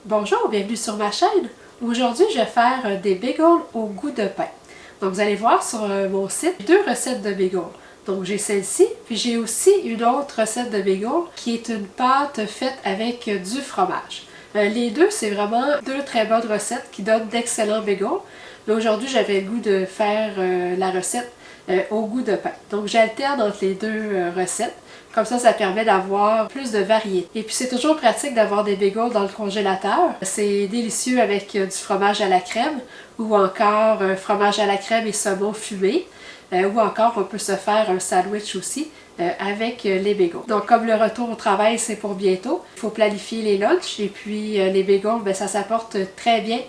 Bonjour, bienvenue sur ma chaîne. Aujourd'hui, je vais faire des bagels au goût de pain. Donc, vous allez voir sur mon site deux recettes de bagels. Donc, j'ai celle-ci, puis j'ai aussi une autre recette de bagels qui est une pâte faite avec du fromage. Les deux, c'est vraiment deux très bonnes recettes qui donnent d'excellents bagels. Mais aujourd'hui, j'avais le goût de faire la recette au goût de pain. Donc, j'alterne entre les deux recettes. Comme ça permet d'avoir plus de variété. Et puis c'est toujours pratique d'avoir des bagels dans le congélateur. C'est délicieux avec du fromage à la crème ou encore fromage à la crème et saumon fumé. Ou encore on peut se faire un sandwich aussi avec les bagels. Donc comme le retour au travail c'est pour bientôt, il faut planifier les lunchs et puis les bagels, ça s'apporte très bien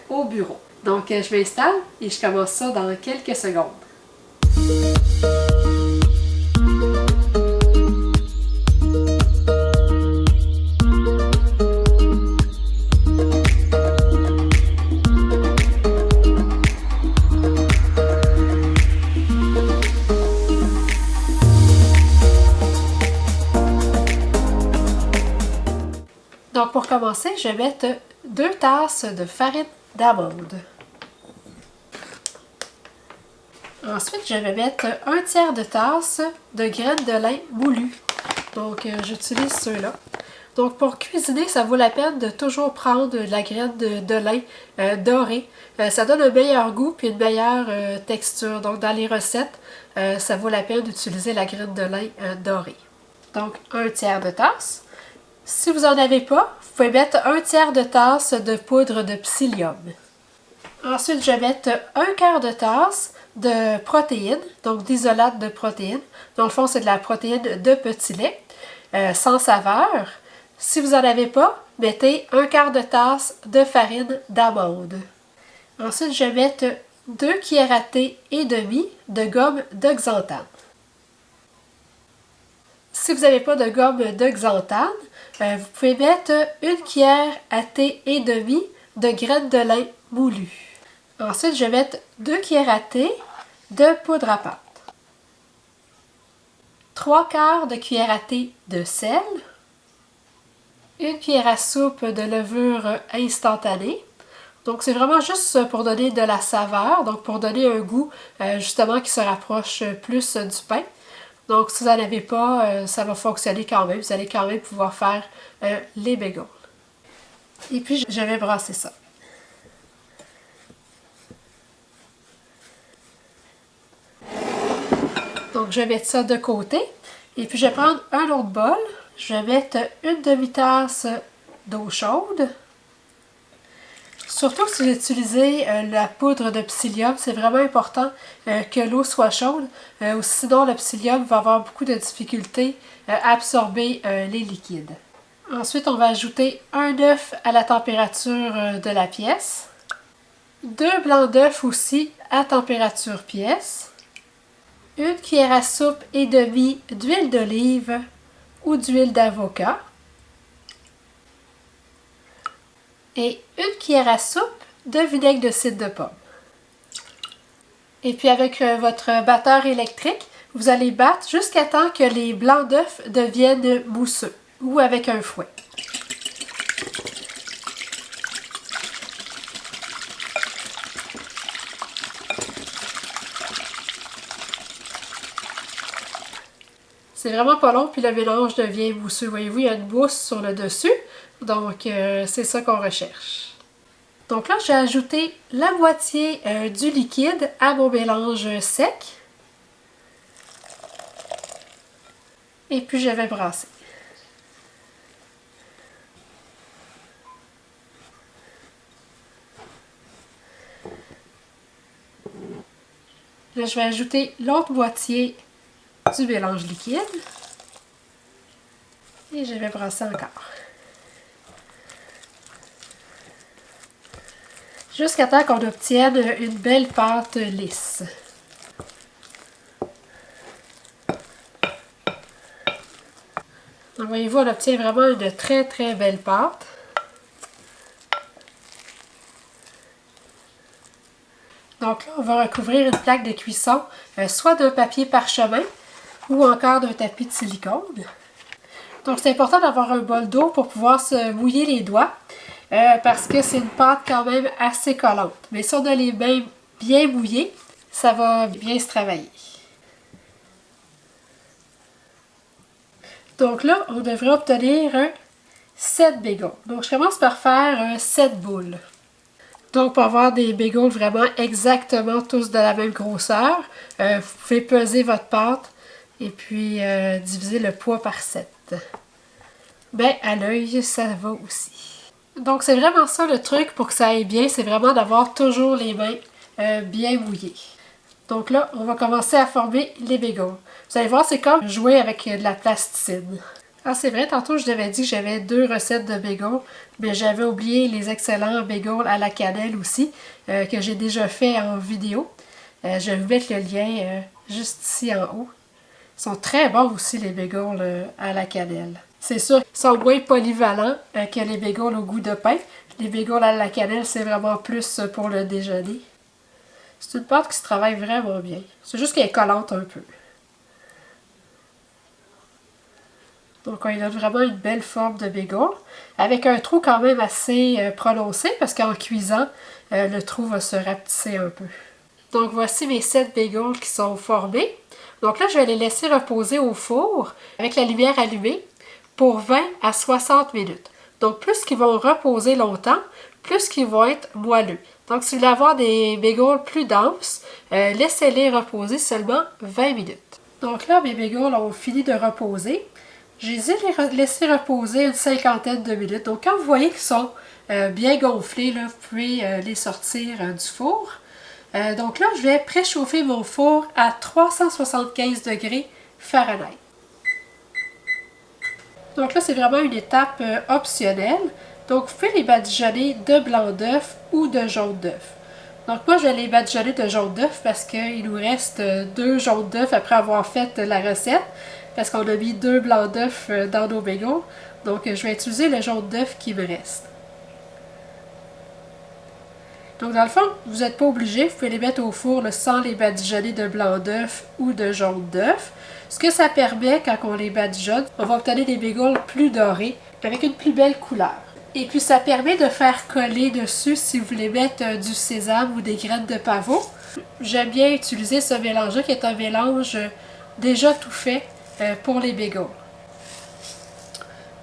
au bureau. Donc je m'installe et je commence ça dans quelques secondes. Donc pour commencer, je vais mettre 2 tasses de farine d'amande. Ensuite, je vais mettre 1/3 de tasse de graines de lin moulues. Donc j'utilise ceux-là. Donc pour cuisiner, ça vaut la peine de toujours prendre de la graine de lin dorée. Ça donne un meilleur goût et une meilleure texture. Donc dans les recettes, ça vaut la peine d'utiliser la graine de lin dorée. Donc 1/3 de tasse. Si vous n'en avez pas, vous pouvez mettre 1/3 de tasse de poudre de psyllium. Ensuite, je vais mettre 1/4 de tasse de protéines, donc d'isolate de protéines. Dans le fond, c'est de la protéine de petit lait, sans saveur. Si vous n'en avez pas, mettez 1/4 de tasse de farine d'amande. Ensuite, je vais mettre 2 cuillères à thé et demie de gomme de xanthane. Si vous n'avez pas de gomme de xanthane, vous pouvez mettre 1 cuillère à thé et demie de graines de lin moulues. Ensuite, je vais mettre 2 cuillères à thé de poudre à pâte. 3/4 de cuillère à thé de sel. 1 cuillère à soupe de levure instantanée. Donc, c'est vraiment juste pour donner de la saveur, donc pour donner un goût justement qui se rapproche plus du pain. Donc, si vous n'en avez pas, ça va fonctionner quand même. Vous allez quand même pouvoir faire les bagels. Et puis, je vais brasser ça. Donc, je vais mettre ça de côté. Et puis, je vais prendre un autre bol. Je vais mettre une demi-tasse d'eau chaude. Surtout si vous utilisez la poudre de psyllium, c'est vraiment important que l'eau soit chaude, ou sinon le psyllium va avoir beaucoup de difficultés à absorber les liquides. Ensuite, on va ajouter un œuf à la température de la pièce, 2 blancs d'œufs aussi à température pièce, 1 cuillère à soupe et demie d'huile d'olive ou d'huile d'avocat, et 1 cuillère à soupe de vinaigre de cidre de pomme. Et puis avec votre batteur électrique, vous allez battre jusqu'à temps que les blancs d'œufs deviennent mousseux ou avec un fouet. C'est vraiment pas long, puis le mélange devient mousseux. Voyez-vous, il y a une mousse sur le dessus, donc c'est ça qu'on recherche. Donc là, j'ai ajouté la moitié du liquide à mon mélange sec. Et puis je vais brasser. Là, je vais ajouter l'autre moitié du mélange liquide. Et je vais brasser encore. Jusqu'à temps qu'on obtienne une belle pâte lisse. Donc voyez-vous, on obtient vraiment une très très belle pâte. Donc là, on va recouvrir une plaque de cuisson, soit d'un papier parchemin ou encore d'un tapis de silicone. Donc c'est important d'avoir un bol d'eau pour pouvoir se mouiller les doigts. parce que c'est une pâte quand même assez collante. Mais si on a les mains bien mouillées, ça va bien se travailler. Donc là, on devrait obtenir un 7 bagels. Donc je commence par faire un 7 boules. Donc pour avoir des bagels vraiment exactement tous de la même grosseur, vous pouvez peser votre pâte et puis diviser le poids par 7. Ben à l'œil, ça va aussi. Donc c'est vraiment ça le truc pour que ça aille bien, c'est vraiment d'avoir toujours les mains bien mouillées. Donc là, on va commencer à former les bagels. Vous allez voir, c'est comme jouer avec de la plasticine. Ah, c'est vrai, tantôt je t'avais dit que j'avais 2 recettes de bagels, mais j'avais oublié les excellents bagels à la cannelle aussi, que j'ai déjà fait en vidéo. Je vais vous mettre le lien juste ici en haut. Ils sont très bons aussi, les bagels à la cannelle. C'est sûr qu'ils sont moins polyvalents que les bagels au goût de pain. Les bagels à la cannelle, c'est vraiment plus pour le déjeuner. C'est une pâte qui se travaille vraiment bien. C'est juste qu'elle est collante un peu. Donc on lui donne vraiment une belle forme de bagel, avec un trou quand même assez prononcé, parce qu'en cuisant, le trou va se rapetisser un peu. Donc voici mes 7 bagels qui sont formés. Donc là, je vais les laisser reposer au four, avec la lumière allumée, pour 20 à 60 minutes. Donc plus qu'ils vont reposer longtemps, plus qu'ils vont être moelleux. Donc si vous voulez avoir des bagels plus denses, laissez-les reposer seulement 20 minutes. Donc là, mes bagels ont fini de reposer. Je les ai laissés reposer une cinquantaine de minutes. Donc quand vous voyez qu'ils sont bien gonflés, là, vous pouvez les sortir du four. Donc là, je vais préchauffer mon four à 375 degrés Fahrenheit. Donc là, c'est vraiment une étape optionnelle. Donc vous pouvez les badigeonner de blanc d'œuf ou de jaune d'œuf. Donc moi, je vais les badigeonner de jaune d'œuf parce qu'il nous reste 2 jaunes d'œuf après avoir fait la recette. Parce qu'on a mis 2 blancs d'œufs dans nos bagels. Donc je vais utiliser le jaune d'œuf qui me reste. Donc dans le fond, vous n'êtes pas obligé, vous pouvez les mettre au four là, sans les badigeonner de blanc d'œuf ou de jaune d'œuf. Ce que ça permet quand on les badigeonne, on va obtenir des bagels plus dorés, avec une plus belle couleur. Et puis ça permet de faire coller dessus si vous voulez mettre du sésame ou des graines de pavot. J'aime bien utiliser ce mélange-là qui est un mélange déjà tout fait pour les bagels.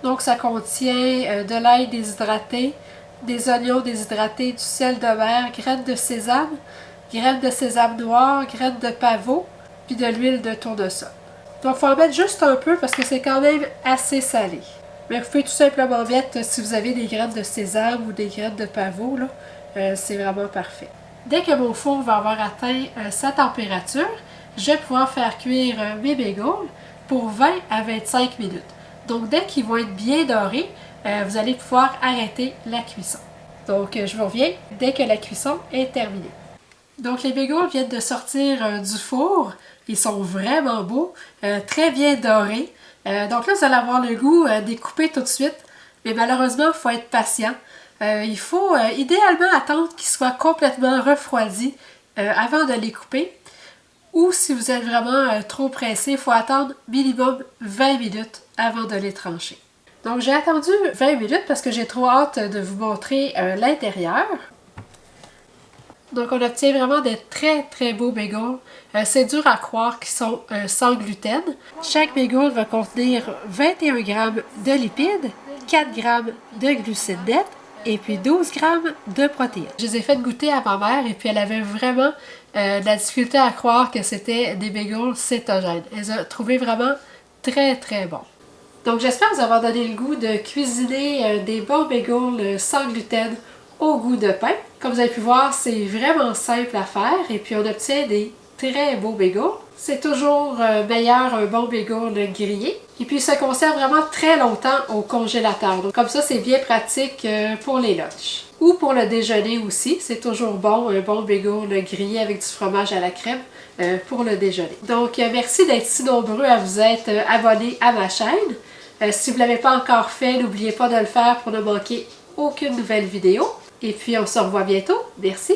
Donc ça contient de l'ail déshydraté, des oignons déshydratés, du sel de mer, graines de sésame noir, graines de pavot, puis de l'huile de tournesol. Donc il faut en mettre juste un peu parce que c'est quand même assez salé. Mais vous pouvez tout simplement mettre, si vous avez des graines de sésame ou des graines de pavot, c'est vraiment parfait. Dès que mon four va avoir atteint sa température, je vais pouvoir faire cuire mes bagels pour 20 à 25 minutes. Donc dès qu'ils vont être bien dorés, vous allez pouvoir arrêter la cuisson. Donc je vous reviens dès que la cuisson est terminée. Donc les bagels viennent de sortir du four. Ils sont vraiment beaux, très bien dorés. Donc là, vous allez avoir le goût des couper tout de suite. Mais malheureusement, il faut être patient. Il faut idéalement attendre qu'ils soient complètement refroidis avant de les couper. Ou si vous êtes vraiment trop pressé, il faut attendre minimum 20 minutes avant de les trancher. Donc j'ai attendu 20 minutes parce que j'ai trop hâte de vous montrer l'intérieur. Donc on obtient vraiment de très très beaux bagels. C'est dur à croire qu'ils sont sans gluten. Chaque bagel va contenir 21 g de lipides, 4 g de glucides nets et puis 12 g de protéines. Je les ai fait goûter à ma mère et puis elle avait vraiment de la difficulté à croire que c'était des bagels cétogènes. Elle a trouvé vraiment très très bons. Donc j'espère vous avoir donné le goût de cuisiner des bons bagels sans gluten au goût de pain. Comme vous avez pu voir, c'est vraiment simple à faire et puis on obtient des très beaux bagels. C'est toujours meilleur un bon bagel grillé. Et puis ça conserve vraiment très longtemps au congélateur. Donc comme ça, c'est bien pratique pour les lunchs. Ou pour le déjeuner aussi. C'est toujours bon, un bon bagel grillé avec du fromage à la crème pour le déjeuner. Donc merci d'être si nombreux à vous être abonnés à ma chaîne. Si vous ne l'avez pas encore fait, n'oubliez pas de le faire pour ne manquer aucune nouvelle vidéo. Et puis on se revoit bientôt. Merci!